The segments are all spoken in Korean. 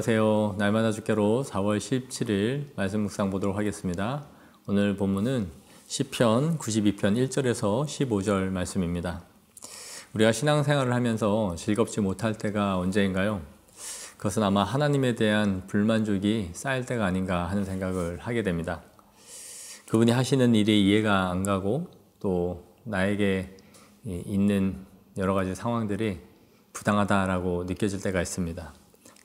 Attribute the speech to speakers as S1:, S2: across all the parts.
S1: 안녕하세요. 날마다 주께로 4월 17일 말씀 묵상 보도록 하겠습니다. 오늘 본문은 시편 92편 1절에서 15절 말씀입니다. 우리가 신앙생활을 하면서 즐겁지 못할 때가 언제인가요? 그것은 아마 하나님에 대한 불만족이 쌓일 때가 아닌가 하는 생각을 하게 됩니다. 그분이 하시는 일이 이해가 안 가고 또 나에게 있는 여러 가지 상황들이 부당하다라고 느껴질 때가 있습니다.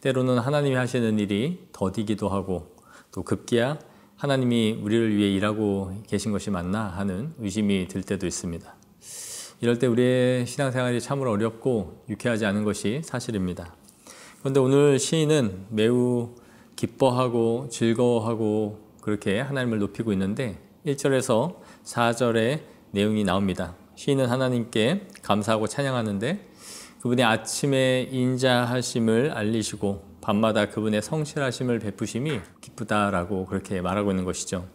S1: 때로는 하나님이 하시는 일이 더디기도 하고 또 급기야 하나님이 우리를 위해 일하고 계신 것이 맞나 하는 의심이 들 때도 있습니다. 이럴 때 우리의 신앙생활이 참으로 어렵고 유쾌하지 않은 것이 사실입니다. 그런데 오늘 시인은 매우 기뻐하고 즐거워하고 그렇게 하나님을 높이고 있는데 1절에서 4절의 내용이 나옵니다. 시인은 하나님께 감사하고 찬양하는데 그분의 아침에 인자하심을 알리시고 밤마다 그분의 성실하심을 베푸심이 기쁘다라고 그렇게 말하고 있는 것이죠.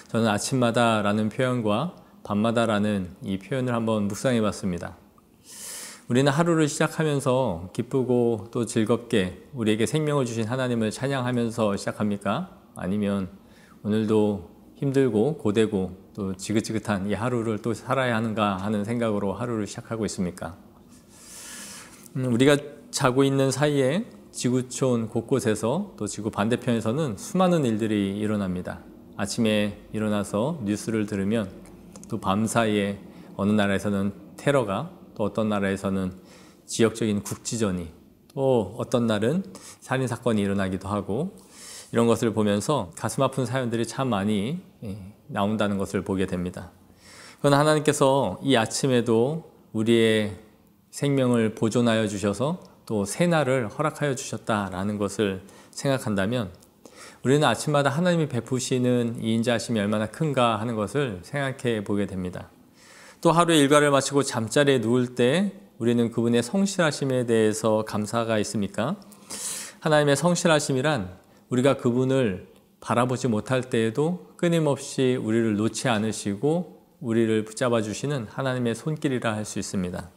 S1: 저는 아침마다라는 표현과 밤마다라는 이 표현을 한번 묵상해 봤습니다. 우리는 하루를 시작하면서 기쁘고 또 즐겁게 우리에게 생명을 주신 하나님을 찬양하면서 시작합니까? 아니면 오늘도 힘들고 고되고 또 지긋지긋한 이 하루를 또 살아야 하는가 하는 생각으로 하루를 시작하고 있습니까? 우리가 자고 있는 사이에 지구촌 곳곳에서 또 지구 반대편에서는 수많은 일들이 일어납니다. 아침에 일어나서 뉴스를 들으면 또 밤사이에 어느 나라에서는 테러가 또 어떤 나라에서는 지역적인 국지전이 또 어떤 날은 살인사건이 일어나기도 하고 이런 것을 보면서 가슴 아픈 사연들이 참 많이 나온다는 것을 보게 됩니다. 그러나 하나님께서 이 아침에도 우리의 생명을 보존하여 주셔서 또 새날을 허락하여 주셨다라는 것을 생각한다면 우리는 아침마다 하나님이 베푸시는 이 인자하심이 얼마나 큰가 하는 것을 생각해 보게 됩니다. 또 하루의 일과를 마치고 잠자리에 누울 때 우리는 그분의 성실하심에 대해서 감사가 있습니까? 하나님의 성실하심이란 우리가 그분을 바라보지 못할 때에도 끊임없이 우리를 놓지 않으시고 우리를 붙잡아 주시는 하나님의 손길이라 할 수 있습니다.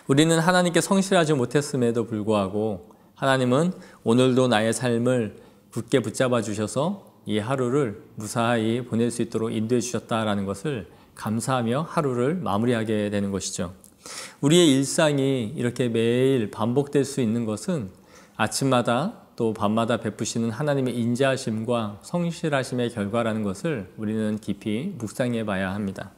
S1: 우리는 하나님께 성실하지 못했음에도 불구하고 하나님은 오늘도 나의 삶을 굳게 붙잡아 주셔서 이 하루를 무사히 보낼 수 있도록 인도해 주셨다라는 것을 감사하며 하루를 마무리하게 되는 것이죠. 우리의 일상이 이렇게 매일 반복될 수 있는 것은 아침마다 또 밤마다 베푸시는 하나님의 인자하심과 성실하심의 결과라는 것을 우리는 깊이 묵상해 봐야 합니다.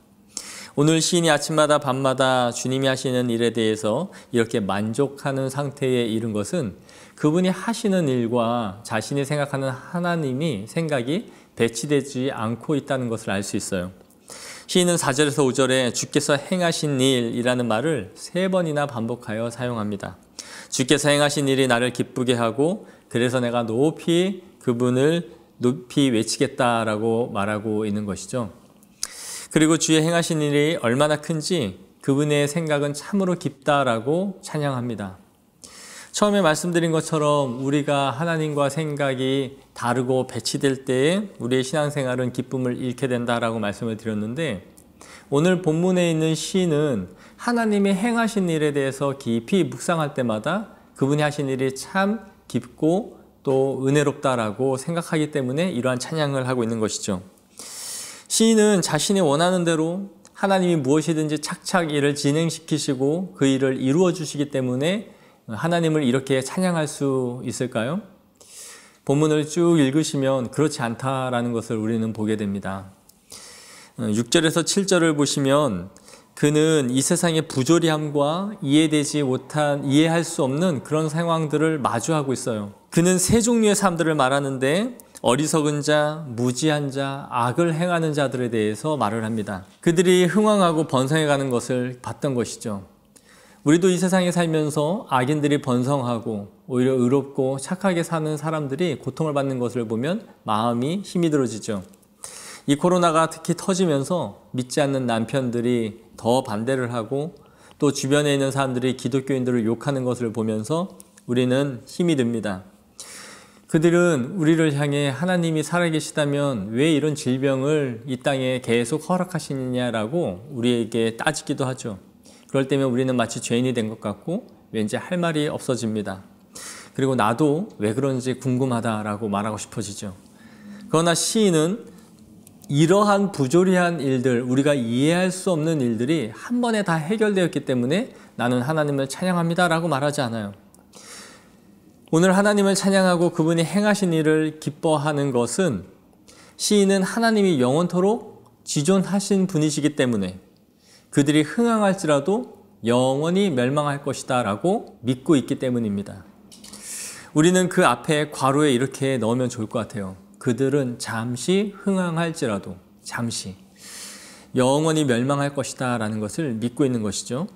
S1: 오늘 시인이 아침마다 밤마다 주님이 하시는 일에 대해서 이렇게 만족하는 상태에 이른 것은 그분이 하시는 일과 자신이 생각하는 하나님이 생각이 배치되지 않고 있다는 것을 알 수 있어요. 시인은 4절에서 5절에 주께서 행하신 일이라는 말을 3번이나 반복하여 사용합니다. 주께서 행하신 일이 나를 기쁘게 하고 그래서 내가 높이 그분을 높이 외치겠다라고 말하고 있는 것이죠. 그리고 주의 행하신 일이 얼마나 큰지 그분의 생각은 참으로 깊다라고 찬양합니다. 처음에 말씀드린 것처럼 우리가 하나님과 생각이 다르고 배치될 때에 우리의 신앙생활은 기쁨을 잃게 된다라고 말씀을 드렸는데 오늘 본문에 있는 시인은 하나님이 행하신 일에 대해서 깊이 묵상할 때마다 그분이 하신 일이 참 깊고 또 은혜롭다라고 생각하기 때문에 이러한 찬양을 하고 있는 것이죠. 시인은 자신이 원하는 대로 하나님이 무엇이든지 착착 일을 진행시키시고 그 일을 이루어 주시기 때문에 하나님을 이렇게 찬양할 수 있을까요? 본문을 쭉 읽으시면 그렇지 않다라는 것을 우리는 보게 됩니다. 6절에서 7절을 보시면 그는 이 세상의 부조리함과 이해할 수 없는 그런 상황들을 마주하고 있어요. 그는 세 종류의 사람들을 말하는데 어리석은 자, 무지한 자, 악을 행하는 자들에 대해서 말을 합니다. 그들이 흥왕하고 번성해가는 것을 봤던 것이죠. 우리도 이 세상에 살면서 악인들이 번성하고 오히려 의롭고 착하게 사는 사람들이 고통을 받는 것을 보면 마음이 힘이 들어지죠. 이 코로나가 특히 터지면서 믿지 않는 남편들이 더 반대를 하고 또 주변에 있는 사람들이 기독교인들을 욕하는 것을 보면서 우리는 힘이 듭니다. 그들은 우리를 향해 하나님이 살아계시다면 왜 이런 질병을 이 땅에 계속 허락하시느냐라고 우리에게 따지기도 하죠. 그럴 때면 우리는 마치 죄인이 된 것 같고 왠지 할 말이 없어집니다. 그리고 나도 왜 그런지 궁금하다라고 말하고 싶어지죠. 그러나 시인은 이러한 부조리한 일들, 우리가 이해할 수 없는 일들이 한 번에 다 해결되었기 때문에 나는 하나님을 찬양합니다라고 말하지 않아요. 오늘 하나님을 찬양하고 그분이 행하신 일을 기뻐하는 것은 시인은 하나님이 영원토록 지존하신 분이시기 때문에 그들이 흥황할지라도 영원히 멸망할 것이다 라고 믿고 있기 때문입니다. 우리는 그 앞에 괄호에 이렇게 넣으면 좋을 것 같아요. 그들은 잠시 흥황할지라도, 잠시 영원히 멸망할 것이다 라는 것을 믿고 있는 것이죠.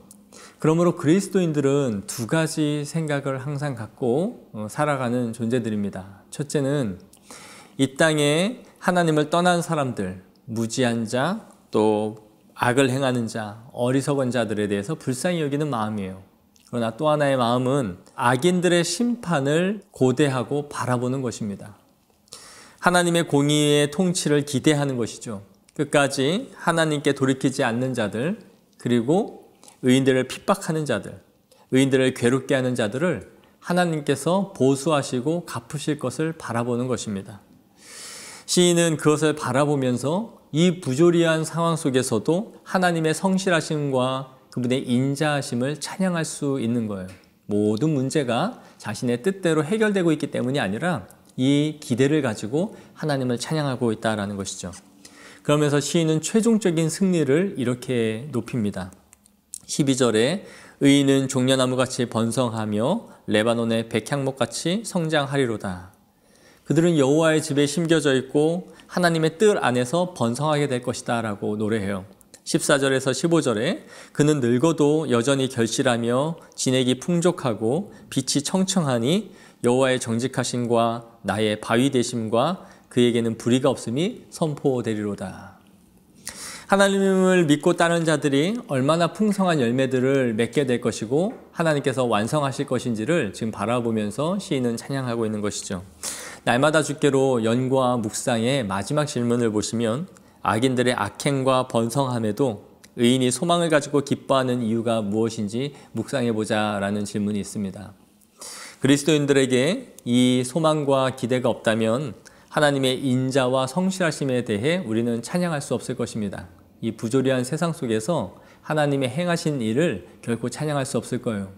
S1: 그러므로 그리스도인들은 두 가지 생각을 항상 갖고 살아가는 존재들입니다. 첫째는 이 땅에 하나님을 떠난 사람들, 무지한 자, 또 악을 행하는 자, 어리석은 자들에 대해서 불쌍히 여기는 마음이에요. 그러나 또 하나의 마음은 악인들의 심판을 고대하고 바라보는 것입니다. 하나님의 공의의 통치를 기대하는 것이죠. 끝까지 하나님께 돌이키지 않는 자들, 그리고 의인들을 핍박하는 자들, 의인들을 괴롭게 하는 자들을 하나님께서 보수하시고 갚으실 것을 바라보는 것입니다. 시인은 그것을 바라보면서 이 부조리한 상황 속에서도 하나님의 성실하심과 그분의 인자하심을 찬양할 수 있는 거예요. 모든 문제가 자신의 뜻대로 해결되고 있기 때문이 아니라 이 기대를 가지고 하나님을 찬양하고 있다는 것이죠. 그러면서 시인은 최종적인 승리를 이렇게 높입니다. 12절에 의인은 종려나무같이 번성하며 레바논의 백향목같이 성장하리로다. 그들은 여호와의 집에 심겨져 있고 하나님의 뜰 안에서 번성하게 될 것이다 라고 노래해요. 14절에서 15절에 그는 늙어도 여전히 결실하며 진액이 풍족하고 빛이 청청하니 여호와의 정직하심과 나의 바위 되심과 그에게는 불의가 없음이 선포되리로다. 하나님을 믿고 따르는 자들이 얼마나 풍성한 열매들을 맺게 될 것이고 하나님께서 완성하실 것인지를 지금 바라보면서 시인은 찬양하고 있는 것이죠. 날마다 주께로 연구와 묵상의 마지막 질문을 보시면 악인들의 악행과 번성함에도 의인이 소망을 가지고 기뻐하는 이유가 무엇인지 묵상해보자 라는 질문이 있습니다. 그리스도인들에게 이 소망과 기대가 없다면 하나님의 인자와 성실하심에 대해 우리는 찬양할 수 없을 것입니다. 이 부조리한 세상 속에서 하나님의 행하신 일을 결코 찬양할 수 없을 거예요.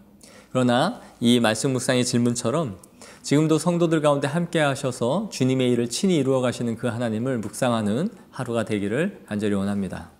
S1: 그러나 이 말씀 묵상의 질문처럼 지금도 성도들 가운데 함께 하셔서 주님의 일을 친히 이루어 가시는 그 하나님을 묵상하는 하루가 되기를 간절히 원합니다.